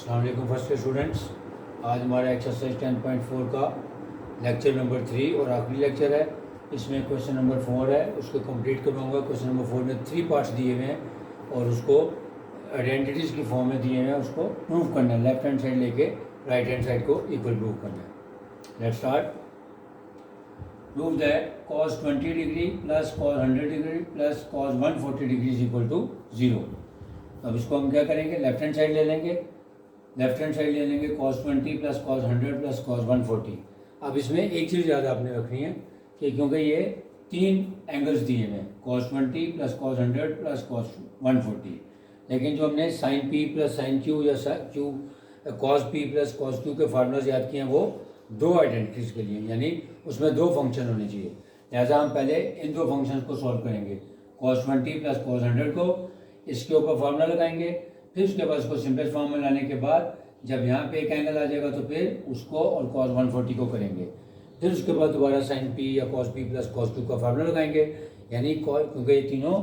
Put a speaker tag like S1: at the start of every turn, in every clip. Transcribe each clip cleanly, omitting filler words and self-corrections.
S1: अस्सलाम वालेकुम first year students. आज हमारा एक्सरसाइज 10.4 का लेक्चर नंबर 3 और आखिरी लेक्चर है। इसमें क्वेश्चन नंबर 4 है, उसको कंप्लीट करवाऊंगा। क्वेश्चन नंबर 4 में 3 पार्ट्स दिए हुए हैं और उसको आइडेंटिटीज़ की फॉर्म में दिए हुए हैं। उसको प्रूव करना है, लेफ्ट हैंड साइड लेके राइट हैंड साइड को इक्वल प्रूव करना है। Let's start. Prove that cos 20 degree plus cos 100 degree plus cos 140 degree is equal to 0। अब इसको हम क्या करेंगे, लेफ्ट हैंड साइड ले लेंगे। लेफ्ट हैंड साइड ले लेंगे cos 20 plus cos 100 plus cos 140। अब इसमें एक चीज़ याद आपने रखनी है कि क्योंकि ये 3 एंगल्स दिए हैं, cos 20 plus cos 100 plus cos 140, लेकिन जो हमने sin p plus sin q या cos p plus cos q के फार्मूलाज याद किए हैं वो 2 आइडेंटिटीज़ के लिए, यानी उसमें 2 फंक्शन होने चाहिए। लिहाजा हम पहले इन 2 फंक्शन को सॉल्व करेंगे। cos 20 प्लस cos 100 को इसके ऊपर फार्मूला लगाएंगे, फिर उसके बाद उसको सिंपलेस्ट फॉर्म में लाने के बाद जब यहाँ पे एक एंगल आ जाएगा तो फिर उसको और cos 140 को करेंगे। फिर उसके बाद दोबारा sin p या cos p plus cos q का फार्मूला लगाएंगे, यानी क्योंकि ये तीनों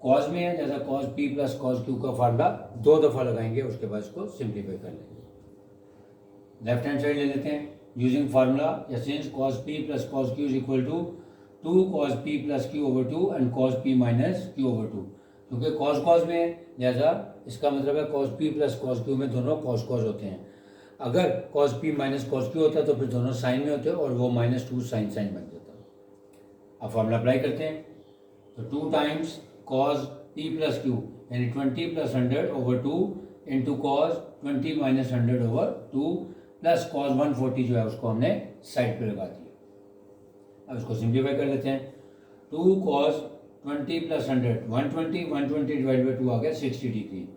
S1: cos में है, जैसा cos p plus cos q का फार्मूला 2 दफ़ा लगाएंगे, उसके बाद इसको सिंप्लीफाई कर लेंगे। लेफ्ट हैंड साइड ले लेते हैं यूजिंग फार्मूला, या since cos p plus cos q is equal to 2 cos p plus q over 2 and cos p minus q over 2। क्योंकि cos में है, लिहाजा इसका मतलब है cos p plus cos q में दोनों cos होते हैं। अगर cos p minus cos q होता तो फिर दोनों साइन में होते और वो -2 sin बन जाता। अब फॉर्मूला अप्लाई करते हैं, तो 2 times cos p plus q यानी 20 plus 100 over 2 into cos 20 minus 100 over 2 plus cos 140 जो है उसको हमने साइड पे लगा दिया। अब इसको सिंप्लीफाई कर लेते हैं। 2 cos 20 प्लस 100 120 डिवाइड बाई 2 आ गया 60 डिग्री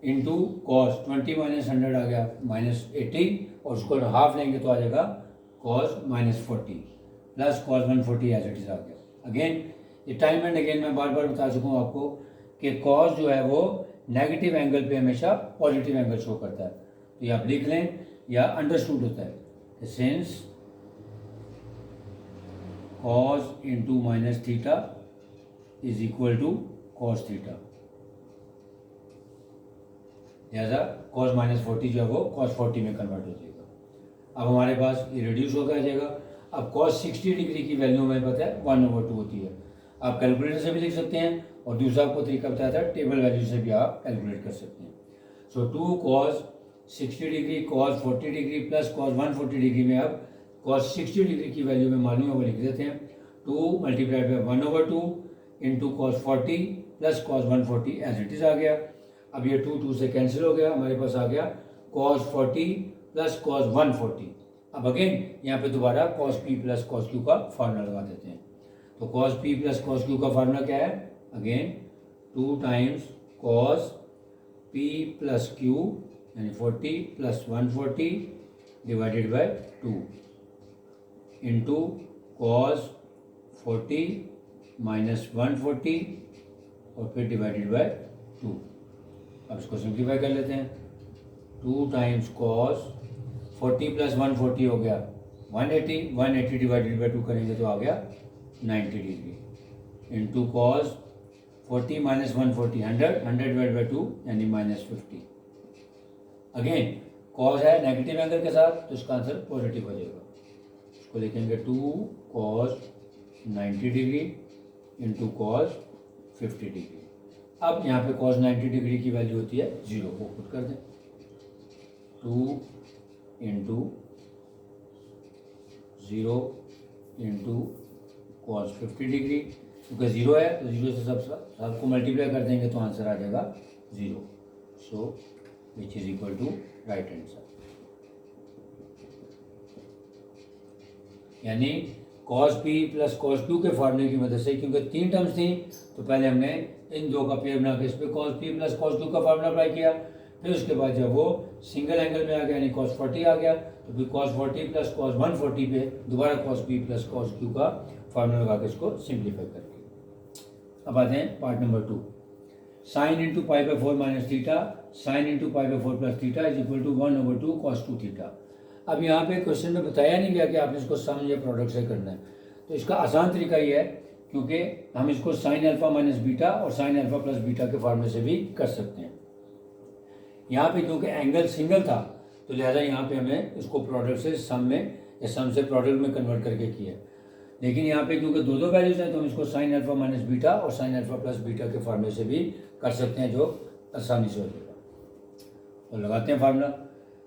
S1: इंटू cos 20 माइनस 100 आ गया -80 और उसको हाफ लेंगे तो आ जाएगा cos -40 plus cos 140 as it is आ गया। अगेन ये टाइम एंड अगेन मैं बार बार बता चुका हूँ आपको कि cos जो है वो नेगेटिव एंगल पे हमेशा पॉजिटिव एंगल शो करता है, तो ये आप लिख लें या अंडरस्टूड होता है। Since cos into minus theta is equal to cos theta, लिहाजा cos -40 जो है वो cos 40 में कन्वर्ट हो जाएगा। अब हमारे पास ये रिड्यूस होकर आ जाएगा। अब cos 60 डिग्री की वैल्यू हमें पता है 1/2 होती है। आप कैलकुलेटर से भी लिख सकते हैं और दूसरा आपको तरीका बताया था टेबल वैल्यू से भी आप कैलकुलेट कर सकते हैं। सो 2 cos 60 degree cos 40 degree plus cos 140 degree में अब cos 60 डिग्री की वैल्यू में मालूम है वो लिख देते हैं 2 multiplied by 1/2 into cos 40 plus cos 140 as it is आ गया। अब ये 2 से कैंसिल हो गया, हमारे पास आ गया cos 40 प्लस cos 140। अब अगेन यहाँ पे दोबारा cos p plus cos q का फार्मूला लगा देते हैं। तो cos p plus cos q का फार्मूला क्या है, again 2 times cos p plus q यानी 40 plus 140 divided by 2 into cos 40 minus 140 और फिर डिवाइडेड बाई 2। अब इसको सिंप्लीफाई कर लेते हैं। 2 टाइम्स cos 40 प्लस 140 हो गया 180 डिवाइडेड बाई 2 करेंगे तो आ गया 90 degree into cos 40 minus 140 100 divide by 2 यानी -50। अगेन cos है नेगेटिव एंगल के साथ तो इसका आंसर पॉजिटिव हो जाएगा। इसको लिखेंगे 2 cos 90 degree into cos 50 degree. अब यहाँ पे cos 90 डिग्री की वैल्यू होती है 0, को पुट कर दें 2 इंटू 0 इंटू cos 50 डिग्री, क्योंकि 0 है तो 0 से सबको मल्टीप्लाई कर देंगे तो आंसर आ जाएगा 0। So which is equal to right hand side, यानी cos p plus cos q के फार्मूले की मदद से, क्योंकि 3 टर्म्स थी तो पहले हमने इन 2 का पेयर बना के इस पर cos p plus cos q का फार्मूला अप्लाई किया। फिर उसके बाद जब वो सिंगल एंगल में आ गया यानी cos 40 आ गया तो फिर cos 40 प्लस cos 140 पे दोबारा cos p plus cos q का फार्मूला लगा के इसको सिंप्लीफाई करके। अब आते हैं part number 2। Sine into pi by 4 minus theta sine into pi by 4 plus theta is equal to 1/2 cos 2 theta. अब यहाँ पे क्वेश्चन में बताया नहीं गया कि आपने इसको सम या प्रोडक्ट से करना है, तो इसका आसान तरीका ये है क्योंकि हम इसको साइन अल्फा माइनस बीटा और साइन अल्फा प्लस बीटा के फार्मूले से भी कर सकते हैं। यहाँ पे क्योंकि एंगल सिंगल था तो लिहाजा यहाँ पे हमें इसको प्रोडक्ट से सम में या सम से प्रोडक्ट में कन्वर्ट करके किया। लेकिन यहाँ पे क्योंकि दो वैल्यूज हैं तो हम इसको साइन अल्फा माइनस बीटा और साइन अल्फा प्लस बीटा के फार्मूले से भी कर सकते हैं, जो आसानी से हो जाएगा। तो लगाते हैं formula.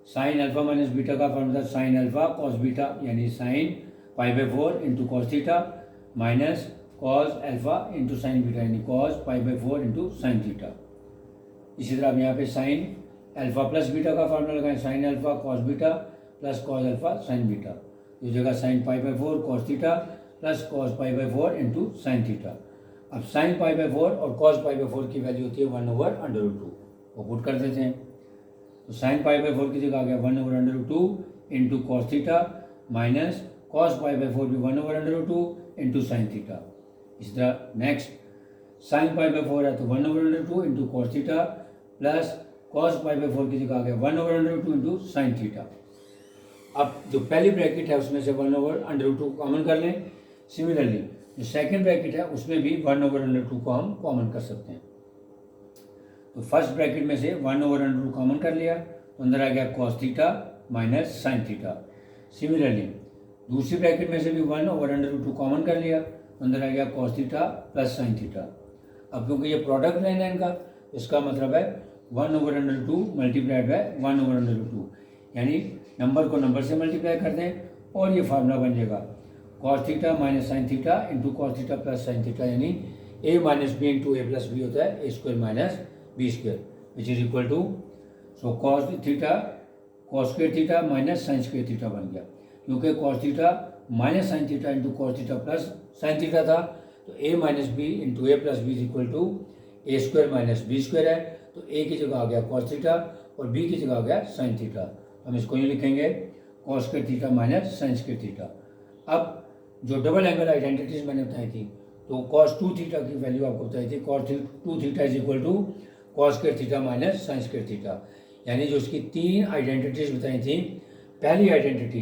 S1: Sine alpha minus beta का formula sine alpha cos beta यानी sine π/4 into cos theta minus cos alpha into sine beta यानी कॉस π/4 इंटू साइन थीटा। इसी तरह आप यहाँ पे साइन अल्फा प्लस बीटा का फार्मूला लगाएं, sine alpha cos beta plus cos alpha sine beta. इस जगह sine π/4 cos theta plus cos π/4 into sine theta. अब साइन π/4 और कॉस π/4 की वैल्यू होती है 1/√2, वो पुट कर देते हैं। तो साइन π/4 की जगह आ गया 1/√2 into cos theta minus cos π/4 भी 1/√2 इंटू साइन थीटा। इस तरह नेक्स्ट साइन π/4 है तो 1/√2 into cos theta plus cos π/4 की जगह आ गया 1/√2 इंटू साइन थीटा। अब जो पहली ब्रैकेट है उसमें से 1/√2 कॉमन कर लें। सिमिलरली जो सेकंड ब्रैकेट है उसमें भी 1/√2 को हम कॉमन कर सकते हैं। तो फर्स्ट ब्रैकेट में से 1/√2 कॉमन कर लिया तो अंदर आ गया cos theta minus sine theta. Similarly दूसरी ब्रैकेट में से भी 1/√2 कॉमन कर लिया तो अंदर आ गया cos theta plus sine theta. अब क्योंकि ये प्रोडक्ट लेना है इनका, इसका मतलब है 1/√2 मल्टीप्लाइड बाय 1/√2 यानी नंबर को नंबर से मल्टीप्लाई कर दें और ये फार्मूला बन जाएगा cos theta minus sine theta into cos theta plus sine theta यानी a minus b into a plus b होता है a² minus b² which is equal to so cos theta cos square theta minus sine square theta बन गया। क्योंकि cos theta minus sine theta into cos theta plus sine theta था तो a minus b into a plus b is equal to a² minus b² है। तो a की जगह आ गया कॉस थीटा और b की जगह आ गया साइन थीटा। हम इसको यूँ लिखेंगे cos square theta minus sine square theta. अब जो डबल एंगल आइडेंटिटीज मैंने बताई थी तो कॉस 2 थीटा की वैल्यू आपको बताई थी cos 2 theta is equal to cos square theta minus sine square theta. यानी जो उसकी तीन आइडेंटिटीज बताई थी, पहली identity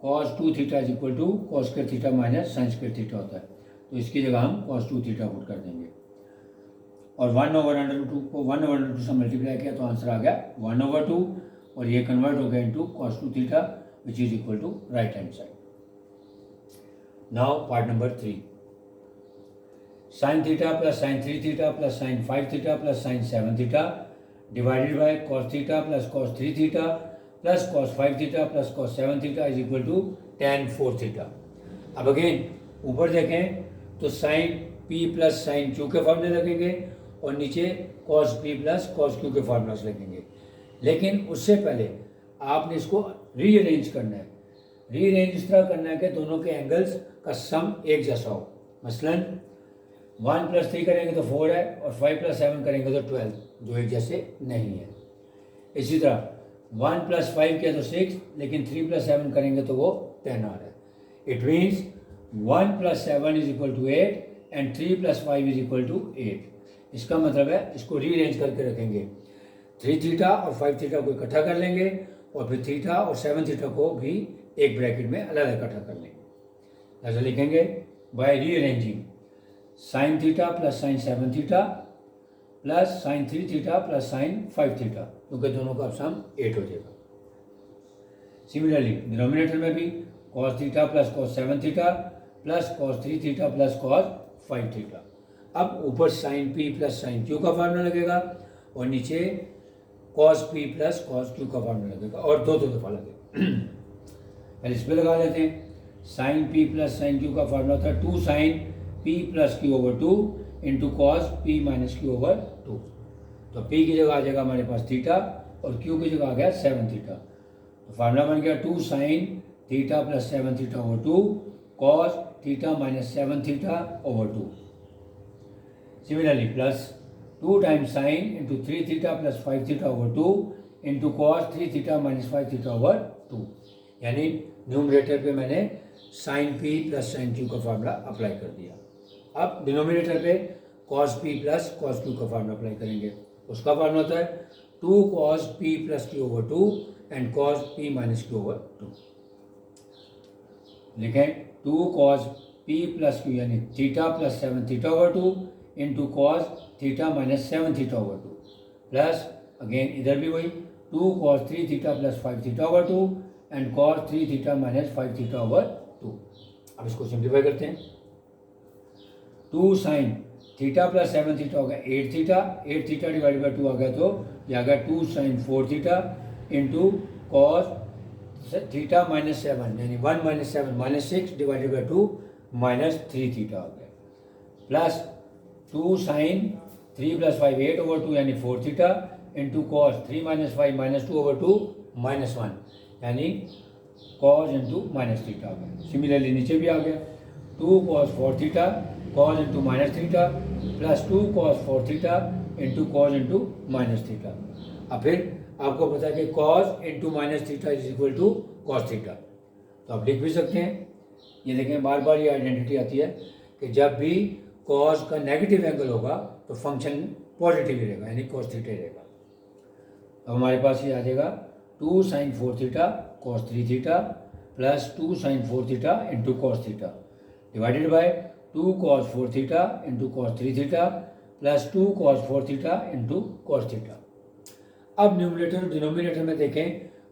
S1: cos 2 theta is equal to cos square theta minus sine square theta होता है, तो इसकी जगह हम कॉस 2 थीटा पुट कर देंगे और 1/√2 को 1/√2 से मल्टीप्लाई किया तो आंसर आ गया 1/2 और ये कन्वर्ट हो गया into cos 2 theta which is equal to right hand side. Now part number 3 sine theta plus sine 3 theta plus sine 5 theta plus sine 7 theta divided by cos theta plus cos 3 theta plus cos 5 theta plus cos 7 theta is equal to tan 4 theta. अब again ऊपर देखें तो sine p plus sine q के फॉर्मूले लगेंगे और नीचे cos p plus cos q के फार्मूलास लगेंगे। लेकिन उससे पहले आपने इसको रीअरेंज करना है। रीअरेंज इस तरह करना है कि दोनों के एंगल्स का सम एक जैसा हो। मसलन 1 + 3 करेंगे तो 4 है और 5 + 7 करेंगे तो 12, जो एक जैसे नहीं है। इसी तरह 1 + 5 किया तो 6, लेकिन 3 + 7 करेंगे तो वो 10 आ रहा है। It means 1 + 7 is equal to 8 and 3 + 5 is equal to 8। इसका मतलब है इसको रीअरेंज करके रखेंगे, 3 थीटा और 5 थीटा को इकट्ठा कर लेंगे और फिर थीटा और 7 थीटा को भी एक ब्रैकेट में अलग इकट्ठा कर लेंगे। ऐसा लिखेंगे by rearranging sine theta plus sine 7 theta plus sine 3 theta plus sine 5 theta, क्योंकि दोनों का सम 8 हो जाएगा। सिमिलरली डिनोमिनेटर में भी cos theta plus cos 7 theta plus cos 3 theta plus cos 5 theta. अब ऊपर sine p plus sine q का फार्मूला लगेगा और नीचे cos p plus cos q का फार्मूला लगेगा और दो दफा लगेगा। पहले इस पर लगा लेते हैं। Sine p plus sine q का फार्मूला था 2 sine p plus q/2 into cos p minus q/2। तो p की जगह आ जाएगा हमारे पास थीटा और q की जगह आ गया 7 थीटा। तो फार्मूला बन गया 2 sine theta plus 7 theta cos theta minus 7 theta. Similarly plus 2 times sine into 3 theta plus 5 theta इंटू कॉस 3 थीटा माइनस 5 थीटा/2। यानी न्यूमरेटर पे मैंने sine p plus sine q का फार्मूला अप्लाई कर दिया। अब डिनोमिनेटर पे cos p plus cos q का फार्मूला अप्लाई करेंगे। उसका फार्मूला होता है 2 cos p plus q/2 and cos p minus q/2। लिखें 2 cos p प्लस q यानी थीटा प्लस 7 थीटा/2 इंटू cos theta minus 7 थीटा/2 plus again इधर भी वही 2 cos 3 theta plus 5 theta over 2 and cos 3 theta minus 5 theta over 2। अब इसको simplify करते हैं। 2 साइन थीटा प्लस 7 थीटा हो गया 8 थीटा, 8 थीटा डिवाइड बाई 2 आ गया तो ये आ गया 2 sine 4 theta into cos theta minus 7 यानी 1 minus 7 minus 6 divided by 2 minus 3 theta आ गया प्लस 2 साइन 3 प्लस 5 8 ओवर 2 यानी 4 theta into cos 3 minus 5 minus 2 over 2 minus 1 यानी कॉस इंटू माइनस थीटा आ गया। सिमिलरली नीचे भी आ गया 2 cos 4 theta cos into minus theta plus 2 cos 4 theta into cos into minus theta. अब फिर आपको पता है कि cos into minus theta is equal to cos theta, तो आप लिख भी सकते हैं। ये देखें बार बार ये आइडेंटिटी आती है कि जब भी कॉस का नेगेटिव एंगल होगा तो फंक्शन पॉजिटिव ही रहेगा यानी कॉस थीटा रहेगा। अब हमारे पास ये आ जाएगा 2 sine 4 theta cos 3 theta plus 2 sine 4 theta into cos theta divided by 2 cos 4 theta into cos 3 theta plus 2 cos 4 theta into cos theta. अब न्यूमरेटर और डिनोमिनेटर में देखें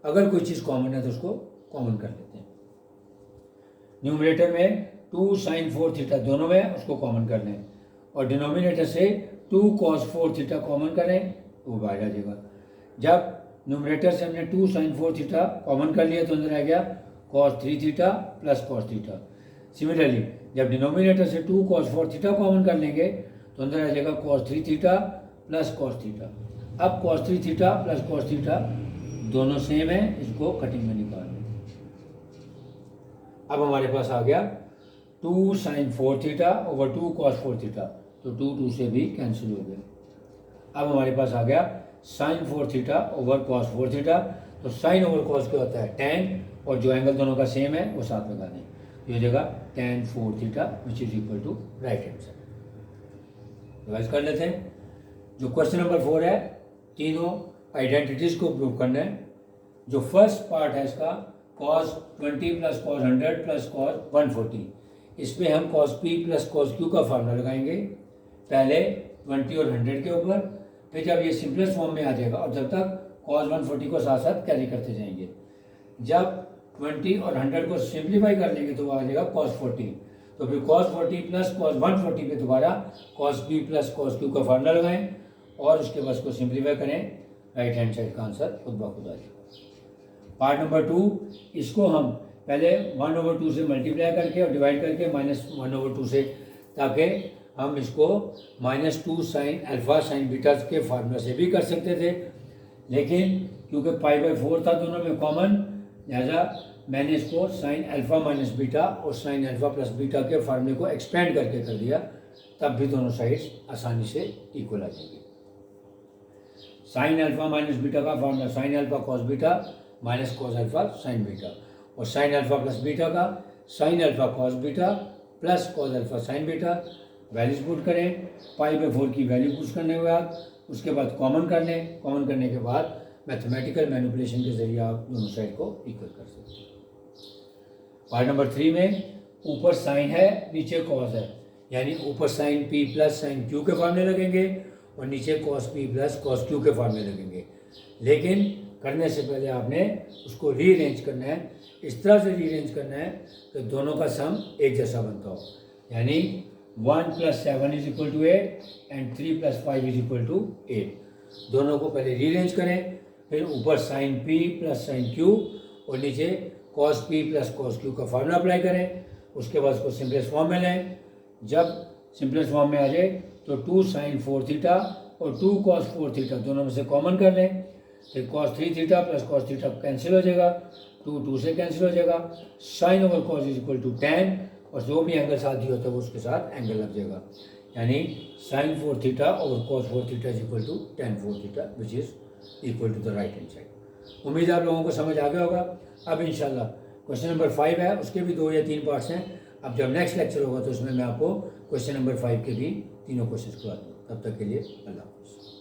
S1: अगर कोई चीज़ कॉमन है तो उसको कॉमन कर लेते हैं। न्यूमरेटर में 2 साइन 4 थीटा दोनों में उसको कॉमन कर लें और डिनोमिनेटर से 2 कॉस 4 थीटा कॉमन करें तो वो बाहर आ जाएगा। जब न्यूमरेटर से हमने 2 साइन 4 थीटा कॉमन कर लिया तो अंदर आ गया cos 3 theta plus cos theta. Similarly जब डिनोमिनेटर से 2 कॉस 4 थीटा कॉमन कर लेंगे तो अंदर आ जाएगा cos 3 theta plus cos theta. अब cos 3 theta plus cos theta दोनों सेम है, इसको कटिंग में निकाल लें। अब हमारे पास आ गया 2 sine 4 theta over 2 cos 4 theta, तो 2 से भी कैंसिल हो गया। अब हमारे पास आ गया sine 4 theta over cos 4 theta, तो साइन ओवर कॉस क्या होता है tan, और जो एंगल दोनों का सेम है वो साथ लगा दें, ये हो जाएगा tan 4 theta which is equal to right hand side. Revise कर लेते हैं। जो क्वेश्चन नंबर 4 है तीनों आइडेंटिटीज को प्रूव करना है। जो फर्स्ट पार्ट है इसका cos 20 plus cos 100 plus cos 140, इसमें हम cos p plus cos q का फार्मूला लगाएंगे पहले 20 और 100 के ऊपर, फिर जब ये सिंपलेस्ट फॉर्म में आ जाएगा और जब तक cos 140 को साथ साथ कैरी करते जाएंगे। जब 20 और 100 को सिंप्लीफाई कर लेंगे तो आ जाएगा cos 40, तो फिर cos 40 प्लस cos 140 पे दोबारा cos p plus cos q का फार्मूला लगाएं और उसके बाद उसको सिंप्लीफाई करें, राइट हैंड साइड का आंसर खुद ब खुद आ जाएगा। पार्ट नंबर 2, इसको हम पहले 1/2 से मल्टीप्लाई करके और डिवाइड करके -1/2 से, ताकि हम इसको -2 साइन अल्फा साइन बीटा के फार्मूला से भी कर सकते थे, लेकिन क्योंकि π/4 था दोनों में कॉमन, लिहाजा मैंने इसको साइन अल्फा माइनस बीटा और साइन अल्फा प्लस बीटा के फार्मूले को एक्सपेंड करके कर दिया, तब भी दोनों साइड्स आसानी से इक्वल आ जाएंगे। साइन अल्फा माइनस बीटा का formula sine alpha cos beta minus cos alpha sine beta, और साइन अल्फा प्लस बीटा का sign alpha cos beta plus cos alpha sine beta. Values put करें, π/4 की value put करने के बाद उसके बाद कॉमन कर लें, कॉमन करने के बाद मैथमेटिकल मैनिपुलेशन के जरिए आप दोनों साइड को इक्वल कर सकते हैं। पार्ट नंबर 3 में ऊपर साइन है नीचे कॉस है, यानी ऊपर sine p plus sine q के फार्मूले लगेंगे और नीचे cos p plus cos q के फार्मूले लगेंगे, लेकिन करने से पहले आपने उसको रीअरेंज करना है, इस तरह से रीअरेंज करना है कि दोनों का सम एक जैसा बनता हो, यानी 1 + 7 = 8 एंड 3 + 5 = 8। दोनों को पहले रीअरेंज करें, फिर ऊपर sine p plus sine q और नीचे cos p plus cos q का फार्मूला अप्लाई करें, उसके बाद उसको सिंपलेस्ट फॉर्म में लें। जब सिंपलेस्ट फॉर्म में आ जाए तो 2 साइन 4 थीटा और 2 कॉस 4 थीटा दोनों में से कॉमन कर लें, फिर cos 3 theta plus cos theta cancel हो जाएगा, 2 से कैंसिल हो जाएगा, साइन ओवर कॉस = tan, और जो भी एंगल साथ दिया होता है वो उसके साथ एंगल लग जाएगा, यानी साइन 4 थीटा और cos 4 theta = tan 4 theta which is equal to the right hand side. उम्मीद है आप लोगों को समझ आ गया होगा। अब इंशाल्लाह क्वेश्चन नंबर 5 है, उसके भी 2 या 3 पार्ट्स हैं। अब जब नेक्स्ट लेक्चर होगा तो उसमें मैं आपको क्वेश्चन नंबर 5 के भी तीनों क्वेश्चन करवा दूँगा। तब तक के लिए अल्लाह हाफ़िज़।